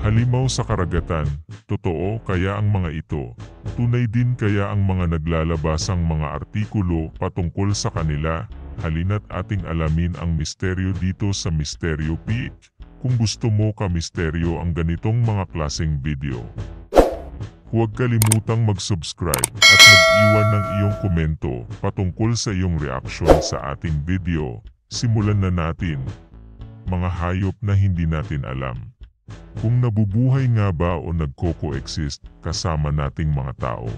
Halimaw sa karagatan, totoo kaya ang mga ito? Tunay din kaya ang mga naglalabasang mga artikulo patungkol sa kanila? Halina't ating alamin ang misteryo dito sa Misteryo PH. Kung gusto mo ka-misteryo ang ganitong mga klaseng video, huwag kalimutang mag-subscribe at mag-iwan ng iyong komento patungkol sa iyong reaksyon sa ating video. Simulan na natin. Mga hayop na hindi natin alam. Kung nabubuhay nga ba o nagko-coexist kasama nating mga tao?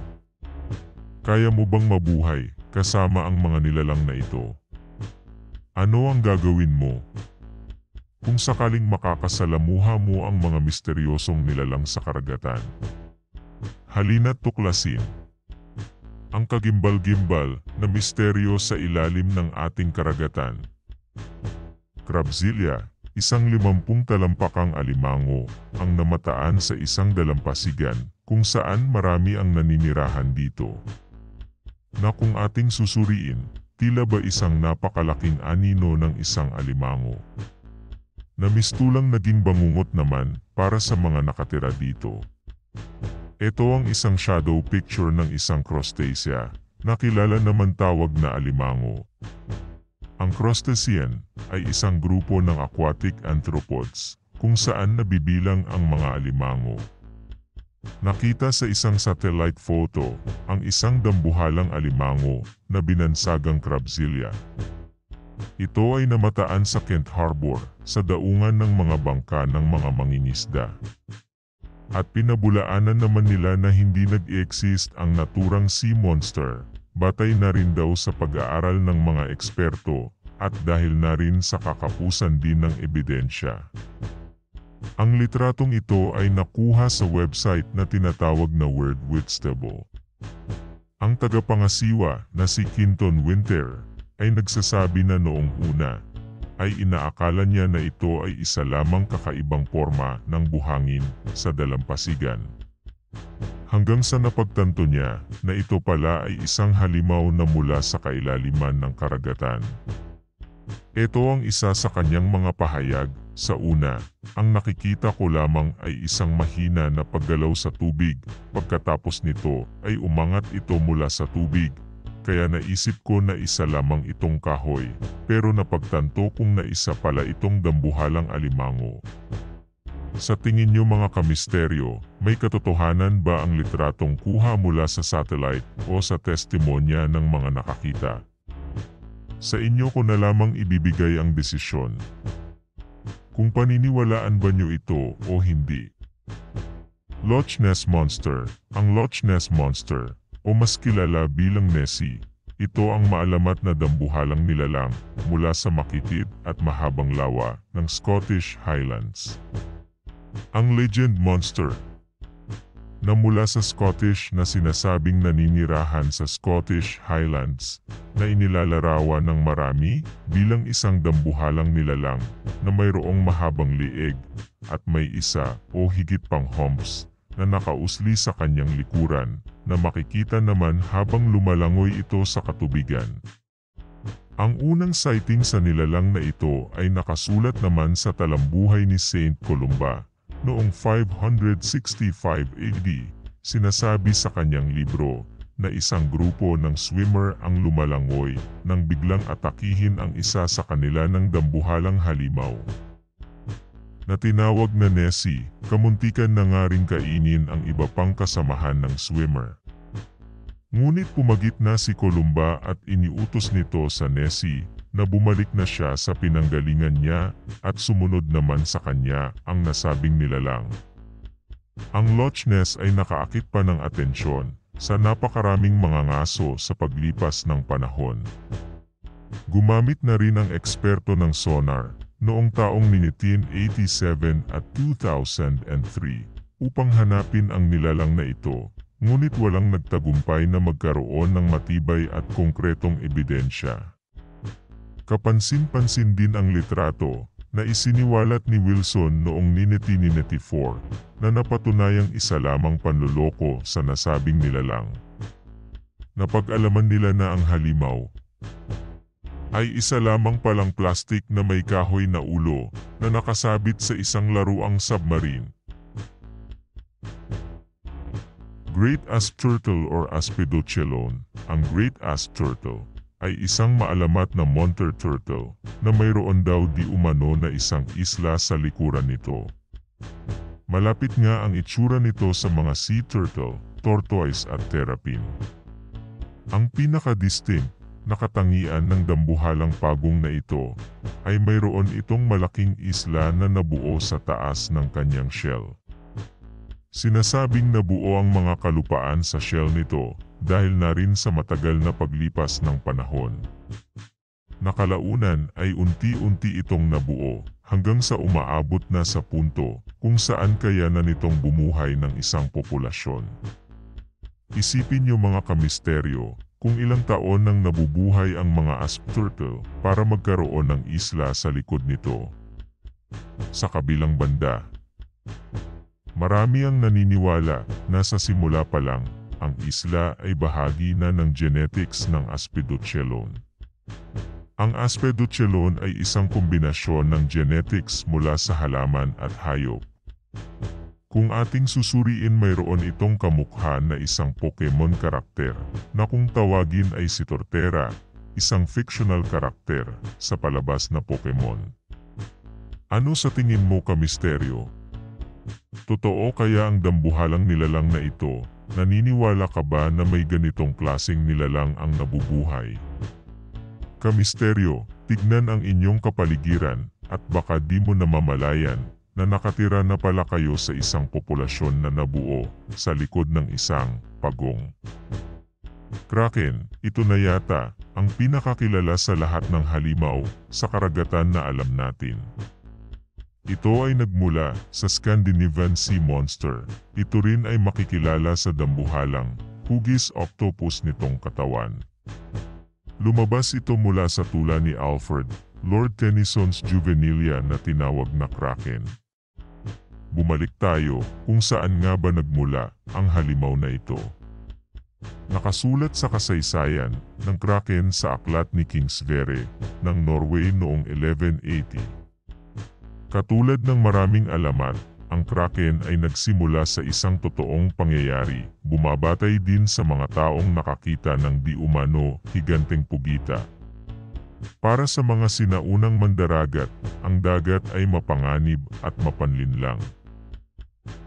Kaya mo bang mabuhay kasama ang mga nilalang na ito? Ano ang gagawin mo kung sakaling makakasalamuha mo ang mga misteryosong nilalang sa karagatan? Halina't tuklasin ang kagimbal-gimbal na misteryo sa ilalim ng ating karagatan. Crabzilla, isang 50 talampakang alimango, ang namataan sa isang dalampasigan kung saan marami ang naninirahan dito. Na kung ating susuriin, tila ba isang napakalaking anino ng isang alimango. Na mistulang naging bangungot naman para sa mga nakatira dito. Ito ang isang shadow picture ng isang crustacea, na kilala naman tawag na alimango. Ang crustacean ay isang grupo ng aquatic arthropods kung saan nabibilang ang mga alimango. Nakita sa isang satellite photo ang isang dambuhalang alimango na binansagang Crabzilla. Ito ay namataan sa Kent Harbor sa daungan ng mga bangka ng mga mangingisda. At pinabulaanan naman nila na hindi nag-exist ang naturang sea monster, batay na rin daw sa pag-aaral ng mga eksperto at dahil na rin sa kakapusan din ng ebidensya. Ang litratong ito ay nakuha sa website na tinatawag na World Witstable. Ang tagapangasiwa na si Quinton Winter ay nagsasabi na noong una ay inaakala niya na ito ay isa lamang kakaibang forma ng buhangin sa dalampasigan. Hanggang sa napagtanto niya na ito pala ay isang halimaw na mula sa kailaliman ng karagatan. Ito ang isa sa kanyang mga pahayag. Sa una, ang nakikita ko lamang ay isang mahina na paggalaw sa tubig. Pagkatapos nito ay umangat ito mula sa tubig. Kaya naisip ko na isa lamang itong kahoy, pero napagtanto kong na isa pala itong dambuhalang alimango. Sa tingin niyo mga kamisteryo, may katotohanan ba ang litratong kuha mula sa satellite o sa testimonya ng mga nakakita? Sa inyo ko na lamang ibibigay ang desisyon. Kung paniniwalaan ba niyo ito o hindi? Loch Ness Monster. Ang Loch Ness Monster, o mas kilala bilang Nessie, ito ang maalamat na dambuhalang nilalang mula sa makitid at mahabang lawa ng Scottish Highlands. Ang legend monster na mula sa Scottish na sinasabing naninirahan sa Scottish Highlands na inilalarawan ng marami bilang isang dambuhalang nilalang na mayroong mahabang liig at may isa o higit pang humps na nakausli sa kanyang likuran na makikita naman habang lumalangoy ito sa katubigan. Ang unang sighting sa nilalang na ito ay nakasulat naman sa talambuhay ni Saint Columba noong 565 AD. Sinasabi sa kanyang libro na isang grupo ng swimmer ang lumalangoy nang biglang atakihin ang isa sa kanila ng dambuhalang halimaw na tinawag na Nessie. Kamuntikan na nga ring kainin ang iba pang kasamahan ng swimmer. Ngunit pumagit na si Columba at iniutos nito sa Nessie na bumalik na siya sa pinanggalingan niya at sumunod naman sa kanya ang nasabing nilalang. Ang Loch Ness ay nakaakit pa ng atensyon sa napakaraming mga ngaso sa paglipas ng panahon. Gumamit na rin ang eksperto ng sonar noong taong 1987 at 2003 upang hanapin ang nilalang na ito, ngunit walang nagtagumpay na magkaroon ng matibay at konkretong ebidensya. Kapansin-pansin din ang litrato na isiniwalat ni Wilson noong 1994 na napatunayang isa lamang panloloko sa nasabing nilalang. Napag-alaman nila na ang halimaw ay isa lamang palang plastik na may kahoy na ulo na nakasabit sa isang laruang submarine. Great Asp Turtle or Aspidochelone. Ang Great Asp Turtle ay isang maalamat na monster turtle na mayroon daw di umano na isang isla sa likuran nito. Malapit nga ang itsura nito sa mga sea turtle, tortoise at terrapin. Ang pinaka-distinct na katangian ng dambuhalang pagong na ito ay mayroon itong malaking isla na nabuo sa taas ng kanyang shell. Sinasabing nabuo ang mga kalupaan sa shell nito dahil na rin sa matagal na paglipas ng panahon. Nakalaunan ay unti-unti itong nabuo hanggang sa umaabot na sa punto kung saan kaya na nitong bumuhay ng isang populasyon. Isipin niyo mga kamisteryo kung ilang taon nang nabubuhay ang mga asp turtle para magkaroon ng isla sa likod nito. Sa kabilang banda, marami ang naniniwala na sa simula pa lang, ang isla ay bahagi na ng genetics ng Aspidochelone. Ang Aspidochelone ay isang kombinasyon ng genetics mula sa halaman at hayop. Kung ating susuriin, mayroon itong kamukha na isang Pokemon karakter na kung tawagin ay si Torterra, isang fictional karakter sa palabas na Pokemon. Ano sa tingin mo kamisteryo? Totoo kaya ang dambuhalang nilalang na ito? Naniniwala ka ba na may ganitong klaseng nilalang ang nabubuhay? Kamisteryo, tignan ang inyong kapaligiran at baka di mo namamalayan na nakatira na pala kayo sa isang populasyon na nabuo sa likod ng isang pagong. Kraken, ito na yata ang pinakakilala sa lahat ng halimaw sa karagatan na alam natin. Ito ay nagmula sa Scandinavian sea monster. Ito rin ay makikilala sa dambuhalang hugis octopus nitong katawan. Lumabas ito mula sa tula ni Alfred Lord Tennyson's Juvenilia na tinawag na Kraken. Bumalik tayo kung saan nga ba nagmula ang halimaw na ito. Nakasulat sa kasaysayan ng Kraken sa aklat ni King Sverre ng Norway noong 1180. Katulad ng maraming alamat, ang Kraken ay nagsimula sa isang totoong pangyayari, bumabatay din sa mga taong nakakita ng di umano higanteng pugita. Para sa mga sinaunang mandaragat, ang dagat ay mapanganib at mapanlinlang.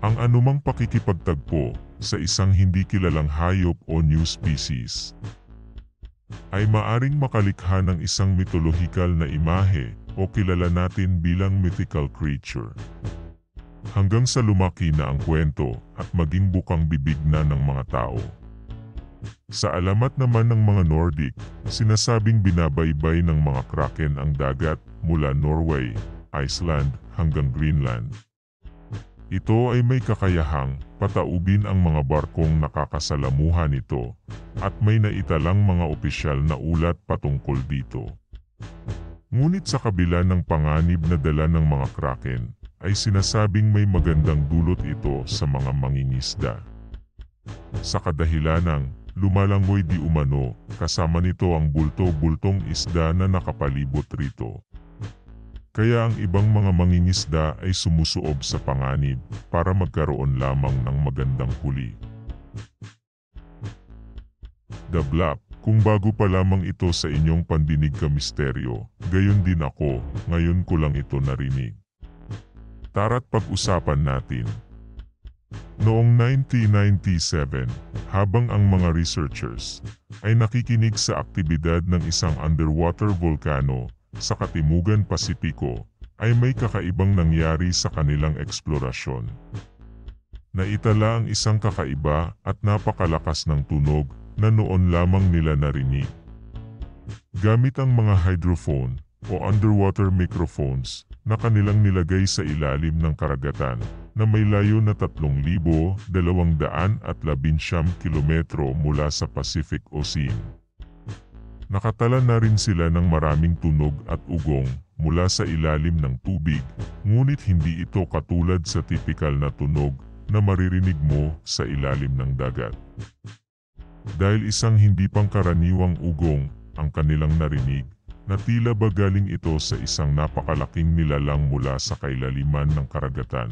Ang anumang pakikipagtagpo sa isang hindi kilalang hayop o new species ay maaring makalikha ng isang mitolohikal na imahe o kilala natin bilang mythical creature. Hanggang sa lumaki na ang kwento at maging bukang bibig na ng mga tao. Sa alamat naman ng mga Nordic, sinasabing binabaybay ng mga kraken ang dagat mula Norway, Iceland hanggang Greenland. Ito ay may kakayahang pataubin ang mga barkong nakakasalamuha nito at may naitalang mga opisyal na ulat patungkol dito. Ngunit sa kabila ng panganib na dala ng mga kraken, ay sinasabing may magandang dulot ito sa mga mangingisda. Sa kadahilanang lumalangoy di umano, kasama nito ang bulto-bultong isda na nakapalibot rito. Kaya ang ibang mga mangingisda ay sumusuob sa panganib para magkaroon lamang ng magandang huli. The Blap. Kung bago pa lamang ito sa inyong pandinig kamisteryo, gayon din ako, ngayon ko lang ito narinig. Tara't pag-usapan natin. Noong 1997, habang ang mga researchers ay nakikinig sa aktibidad ng isang underwater volcano sa Katimugan Pasipiko, ay may kakaibang nangyari sa kanilang eksplorasyon. Naitala ang isang kakaiba at napakalakas ng tunog na noon lamang nila narinig. Gamit ang mga hydrophone o underwater microphones na kanilang nilagay sa ilalim ng karagatan na may layo na 3,219 kilometro mula sa Pacific Ocean. Nakatala na rin sila ng maraming tunog at ugong mula sa ilalim ng tubig, ngunit hindi ito katulad sa tipikal na tunog na maririnig mo sa ilalim ng dagat. Dahil isang hindi pangkaraniwang ugong ang kanilang narinig, na tila ba galing ito sa isang napakalaking nilalang mula sa kailaliman ng karagatan.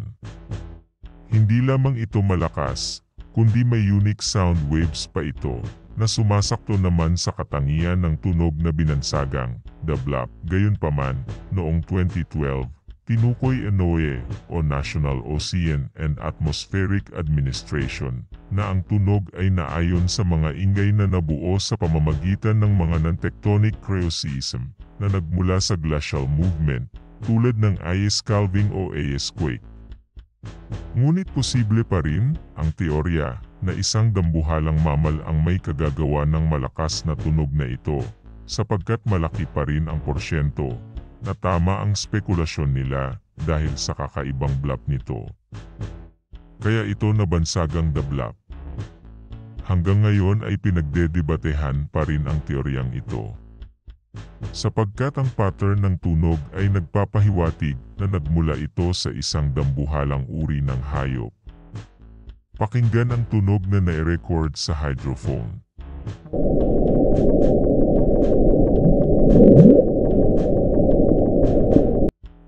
Hindi lamang ito malakas, kundi may unique sound waves pa ito na sumasakto naman sa katangian ng tunog na binansagang The Bluff. Gayunpaman, noong 2012, tinukoy NOAA o National Ocean and Atmospheric Administration na ang tunog ay naayon sa mga ingay na nabuo sa pamamagitan ng mga non-tectonic cryoseism na nagmula sa glacial movement tulad ng ice calving o ice quake. Ngunit posible pa rin ang teorya na isang dambuhalang mammal ang may kagagawa ng malakas na tunog na ito, sapagkat malaki pa rin ang porsyento na tama ang spekulasyon nila dahil sa kakaibang bluff nito. Kaya ito nabansagang The Bluff. Hanggang ngayon ay pinagdedebatehan pa rin ang teoryang ito, sapagkat ang pattern ng tunog ay nagpapahiwatig na nagmula ito sa isang dambuhalang uri ng hayop. Pakinggan ang tunog na nai-record sa hydrophone.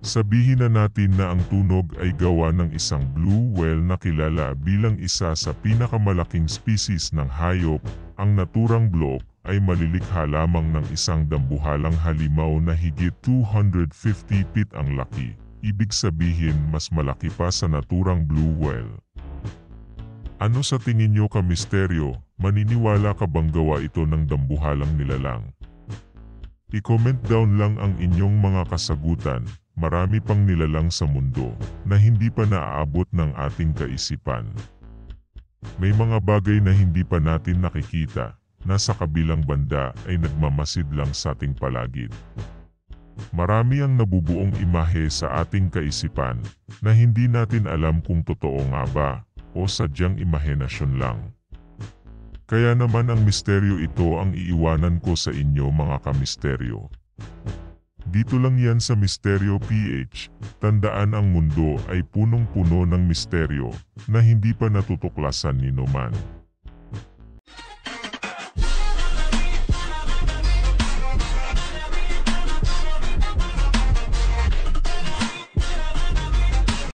Sabihin na natin na ang tunog ay gawa ng isang blue whale na kilala bilang isa sa pinakamalaking species ng hayop. Ang naturang bloop ay malilikha lamang ng isang dambuhalang halimaw na higit 250 feet ang laki. Ibig sabihin mas malaki pa sa naturang blue whale. Ano sa tingin nyo ka-misteryo? Maniniwala ka bang gawa ito ng dambuhalang nilalang? I-comment down lang ang inyong mga kasagutan. Marami pang nilalang sa mundo na hindi pa naaabot ng ating kaisipan. May mga bagay na hindi pa natin nakikita na sa kabilang banda ay nagmamasid lang sa ating paligid. Marami ang nabubuong imahe sa ating kaisipan na hindi natin alam kung totoo nga ba o sadyang imahinasyon lang. Kaya naman ang misteryo ito ang iiwanan ko sa inyo mga kamisteryo. Dito lang yan sa Misteryo PH, tandaan ang mundo ay punong-puno ng misteryo na hindi pa natutuklasan ni Numan.